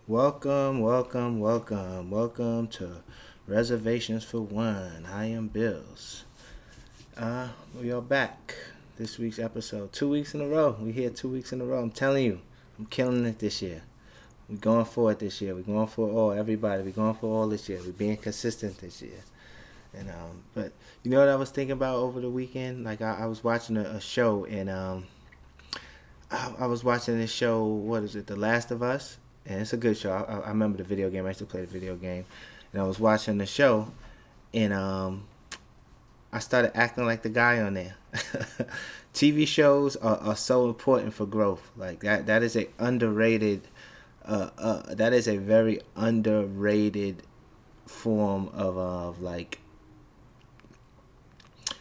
Welcome to Reservations For One. I am Bills. We are back. This week's episode. 2 weeks in a row. We here 2 weeks in a row. I'm telling you, I'm killing it this year. We're going for it this year. We're going for all, everybody. We're going for all this year. We're being consistent this year. But you know what I was thinking about over the weekend? Like I was watching a show and I was watching this show. What is it? The Last of Us, and it's a good show. I remember the video game. I used to play the video game, and I was watching the show, and I started acting like the guy on there. TV shows are so important for growth. Like that is a underrated. That is a very underrated form of like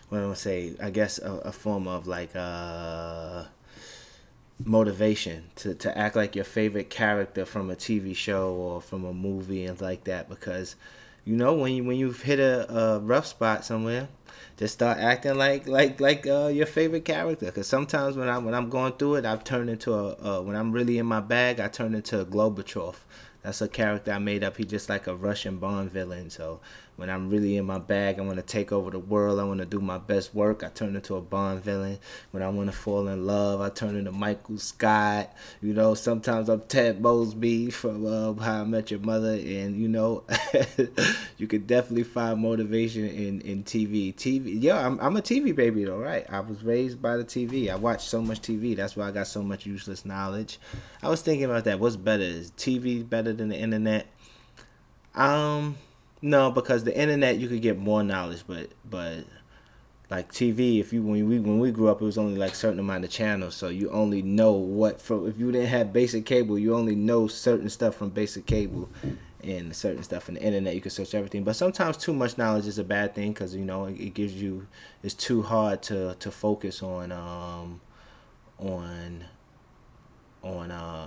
what I'm gonna say. I guess a form of like motivation to act like your favorite character from a TV show or from a movie and like that, because you know when you've hit a rough spot somewhere, just start acting like your favorite character. Because sometimes when I'm going through it, I've turned into a when I'm really in my bag, I turn into a Globetrotter. That's a character I made up. He's just like a Russian Bond villain. So when I'm really in my bag, I want to take over the world. I want to do my best work. I turn into a Bond villain. When I want to fall in love, I turn into Michael Scott. You know, sometimes I'm Ted Mosby from How I Met Your Mother. And, you know, you could definitely find motivation in TV. Yeah, I'm a TV baby, though, right? I was raised by the TV. I watch so much TV. That's why I got so much useless knowledge. I was thinking about that. What's better? Is TV better than the internet? Um, no, because the internet you could get more knowledge, but like TV, if you when we grew up, it was only like certain amount of channels, so you only know what from if you didn't have basic cable, you only know certain stuff from basic cable, and certain stuff in the internet you can search everything. But sometimes too much knowledge is a bad thing because you know it gives you it's too hard to focus on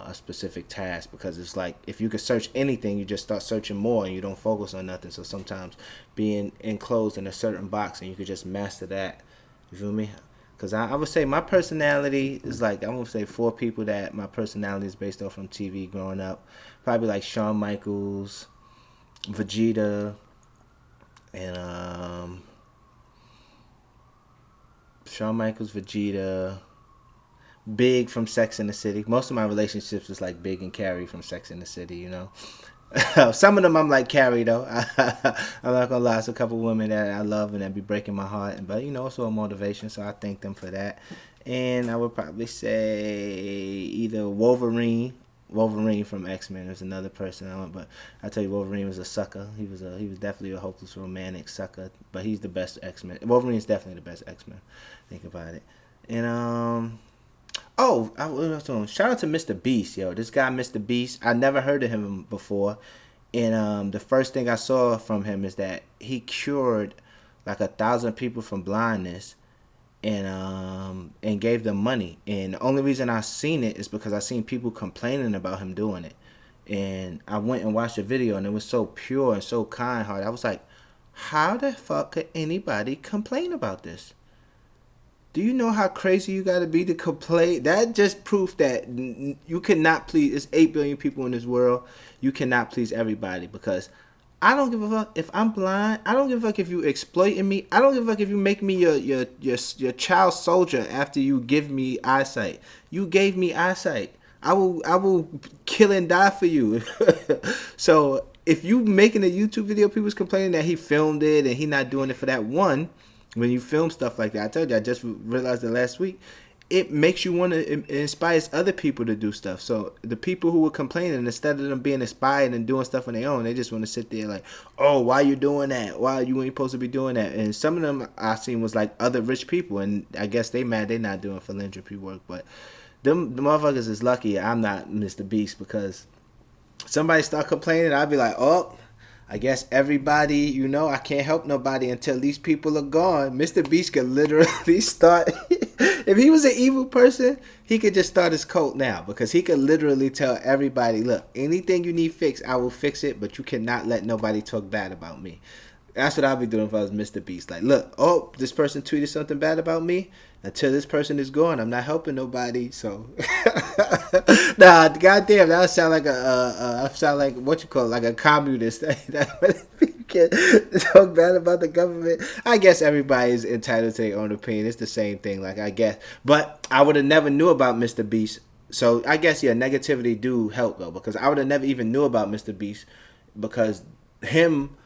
a specific task, because it's like if you could search anything, you just start searching more and you don't focus on nothing. So sometimes being enclosed in a certain box and you could just master that. You feel me? Because I would say my personality is like, I'm going to say four people that my personality is based off from TV growing up. Probably like Shawn Michaels, Vegeta, and Shawn Michaels, Vegeta, Big from Sex in the City. Most of my relationships was like Big and Carrie from Sex in the City, you know. Some of them I'm like Carrie though. I'm not gonna lie, it's a couple women that I love and that be breaking my heart, but you know, also a motivation. So I thank them for that. And I would probably say either Wolverine from X-Men is another person. But I tell you, Wolverine was a sucker. He was definitely a hopeless romantic sucker. But he's the best X-Men. Wolverine is definitely the best X-Men. Think about it. And oh, I was doing. Shout out to Mrbeast, yo. This guy, Mrbeast. I never heard of him before, and the first thing I saw from him is that he cured like 1,000 people from blindness, and gave them money. And the only reason I seen it is because I seen people complaining about him doing it, and I went and watched the video, and it was so pure and so kind hearted. I was like, how the fuck could anybody complain about this? Do you know how crazy you got to be to complain? That just proof that you cannot please. It's 8 billion people in this world. You cannot please everybody, because I don't give a fuck if I'm blind. I don't give a fuck if you exploiting me. I don't give a fuck if you make me your child soldier after you give me eyesight. You gave me eyesight. I will kill and die for you. So if you making a YouTube video, people's complaining that he filmed it and he not doing it for that one. When you film stuff like that, I told you, I just realized it last week, it makes you want to, it inspires other people to do stuff. So the people who were complaining, instead of them being inspired and doing stuff on their own, they just want to sit there like, oh, why you doing that? Why you ain't supposed to be doing that? And some of them I seen was like other rich people, and I guess they mad they not doing philanthropy work. But them the motherfuckers is lucky I'm not Mrbeast, because somebody start complaining, I'd be like, oh, I guess everybody, you know, I can't help nobody until these people are gone. Mrbeast could literally start. If he was an evil person, he could just start his cult now, because he could literally tell everybody, look, anything you need fixed, I will fix it, but you cannot let nobody talk bad about me. That's what I'd be doing if I was Mr. Beast. Like, look, oh, this person tweeted something bad about me. Until this person is gone, I'm not helping nobody. So, nah, goddamn, that would sound like I sound like what you call it, like a communist. That can talk bad about the government. I guess everybody's entitled to their own opinion. It's the same thing, like I guess. But I would have never knew about Mr. Beast. So I guess negativity do help though, because I would have never even knew about Mr. Beast because him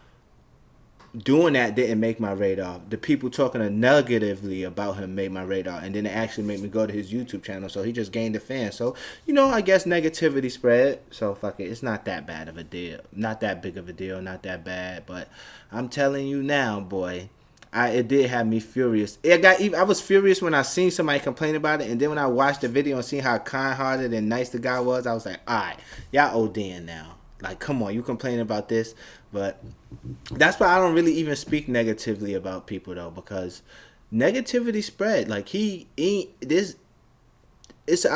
doing that didn't make my radar. The people talking negatively about him made my radar, and then it actually made me go to his YouTube channel. So he just gained a fan. So I guess negativity spread. So fuck it, it's not that bad of a deal, not that big of a deal, not that bad. But I'm telling you now, boy, it did have me furious. I was furious when I seen somebody complain about it, and then when I watched the video and seen how kind-hearted and nice the guy was, I was like, all right, y'all ODing now. Like, come on, you complaining about this? But that's why I don't really even speak negatively about people though, because negativity spread. Like I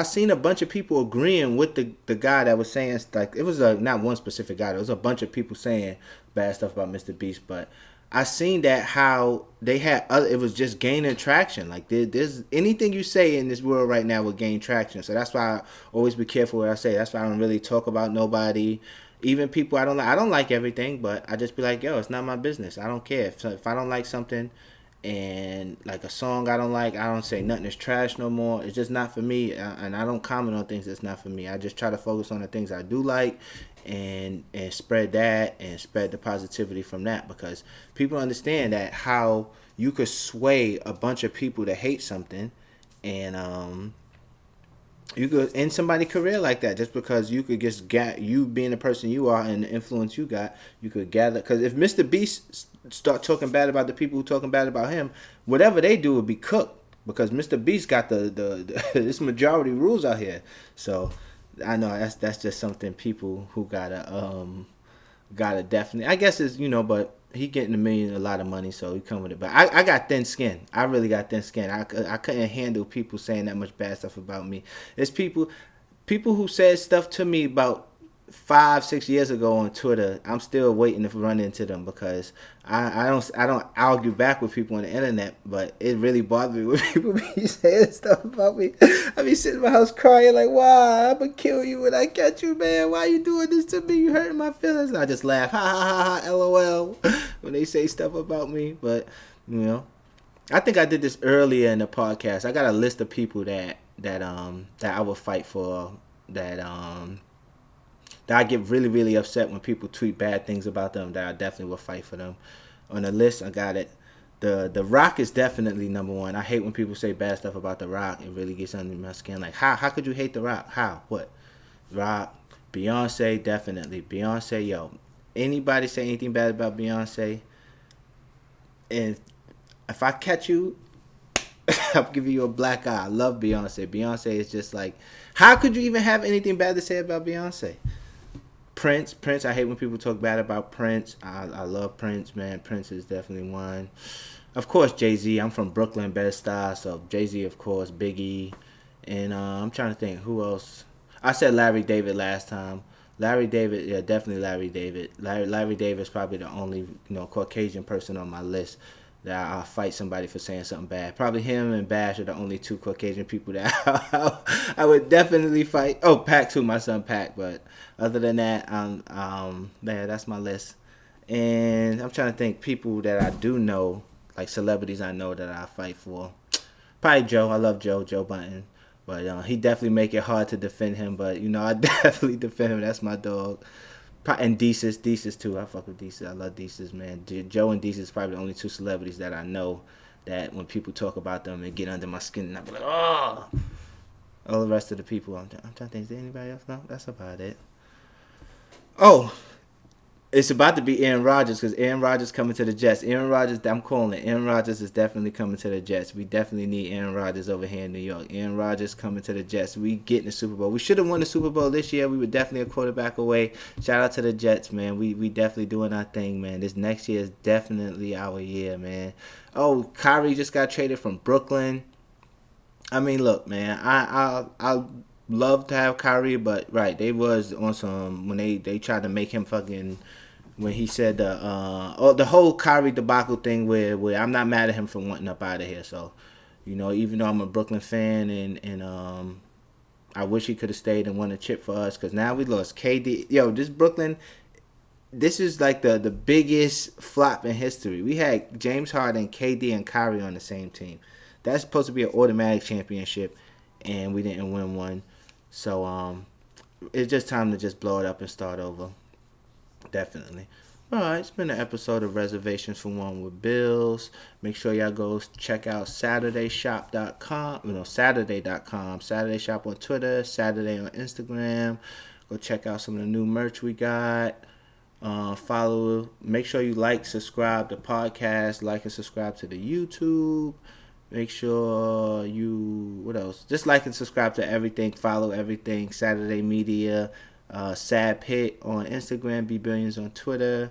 seen a bunch of people agreeing with the guy that was saying, like, it was not one specific guy. There was a bunch of people saying bad stuff about Mr. Beast, but I seen that how they had it was just gaining traction. Like there's anything you say in this world right now will gain traction. So that's why I always be careful what I say. That's why I don't really talk about nobody. Even people I don't like. I don't like everything, but I just be like, yo, it's not my business. I don't care. If I don't like something and like a song I don't like, I don't say nothing is trash no more. It's just not for me, and I don't comment on things that's not for me. I just try to focus on the things I do like and spread that and spread the positivity from that, because people understand that how you could sway a bunch of people to hate something, and you could end somebody's career like that just because you could just get you being the person you are and the influence you got. You could gather, because if Mr. Beast start talking bad about the people who talking bad about him, whatever they do would be cooked, because Mr. Beast got the this majority rules out here. So I know that's just something people who gotta definitely, I guess it's but he getting a lot of money, so he come with it. But I got thin skin. I really got thin skin. I couldn't handle people saying that much bad stuff about me. It's people who said stuff to me about 5-6 years ago on Twitter. I'm still waiting to run into them, because I don't argue back with people on the internet, but it really bothers me when people be saying stuff about me. I be sitting in my house crying like, "Why? I'm gonna kill you when I catch you, man. Why you doing this to me? You hurting my feelings." And I just laugh, ha ha ha ha, LOL, when they say stuff about me. But I think I did this earlier in the podcast. I got a list of people that I would fight for. That I get really, really upset when people tweet bad things about them, that I definitely will fight for them. On the list, I got it. The Rock is definitely number one. I hate when people say bad stuff about The Rock. It really gets under my skin. Like, how could you hate The Rock? How? What? Rock. Beyonce, definitely. Beyonce, yo. Anybody say anything bad about Beyonce, and if I catch you, I'm giving you a black eye. I love Beyonce. Beyonce is just like, how could you even have anything bad to say about Beyonce? Prince, I hate when people talk bad about Prince. I love Prince, man. Prince is definitely one. Of course, Jay-Z. I'm from Brooklyn, Bed-Stuy, so Jay-Z, of course, Biggie. And I'm trying to think, who else? I said Larry David last time. Larry David, yeah, definitely Larry David. Larry David is probably the only Caucasian person on my list that I'll fight somebody for saying something bad. Probably him and Bash are the only two Caucasian people that I would definitely fight. Oh, Pac too, my son Pac. But other than that, that's my list. And I'm trying to think people that I do know, like celebrities I know that I fight for. Probably Joe. I love Joe Button. But he definitely make it hard to defend him. But, I definitely defend him. That's my dog. And Desus too. I fuck with Desus. I love Desus, man. Joe and Desus is probably the only two celebrities that I know that when people talk about them, it get under my skin, and I be like, oh. All the rest of the people, I'm trying to think, is there anybody else? No, that's about it. Oh, it's about to be Aaron Rodgers, because Aaron Rodgers coming to the Jets. Aaron Rodgers, I'm calling it. Aaron Rodgers is definitely coming to the Jets. We definitely need Aaron Rodgers over here in New York. Aaron Rodgers coming to the Jets. We getting the Super Bowl. We should have won the Super Bowl this year. We were definitely a quarterback away. Shout out to the Jets, man. We definitely doing our thing, man. This next year is definitely our year, man. Oh, Kyrie just got traded from Brooklyn. I mean, look, man. I love to have Kyrie, but right, they was on some when they tried to make him fucking when he said the whole Kyrie debacle thing where I'm not mad at him for wanting up out of here. So, even though I'm a Brooklyn fan and I wish he could have stayed and won a chip for us because now we lost KD. Yo, this Brooklyn, this is like the biggest flop in history. We had James Harden, KD, and Kyrie on the same team. That's supposed to be an automatic championship, and we didn't win one. So it's just time to just blow it up and start over. Definitely. All right, it's been an episode of Reservations for One with Bills. Make sure y'all go check out SaturdayShop.com. Saturday.com. Saturday Shop on Twitter. Saturday on Instagram. Go check out some of the new merch we got. Follow. Make sure you like, subscribe to the podcast. Like and subscribe to the YouTube. Make sure you, what else? Just like and subscribe to everything. Follow everything. Saturday Media. Sad Pit on Instagram, Bbillions on Twitter.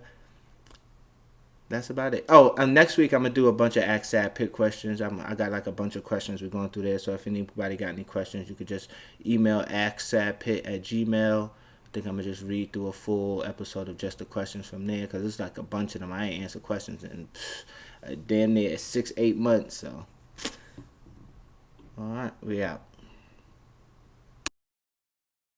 That's about it. Oh, next week I'm gonna do a bunch of Ask Sad Pit questions. I got like a bunch of questions we're going through there. So if anybody got any questions, you could just email asksadpit@gmail. I think I'm gonna just read through a full episode of just the questions from there because it's like a bunch of them. I ain't answered questions in damn near 6-8 months. So, all right, we out.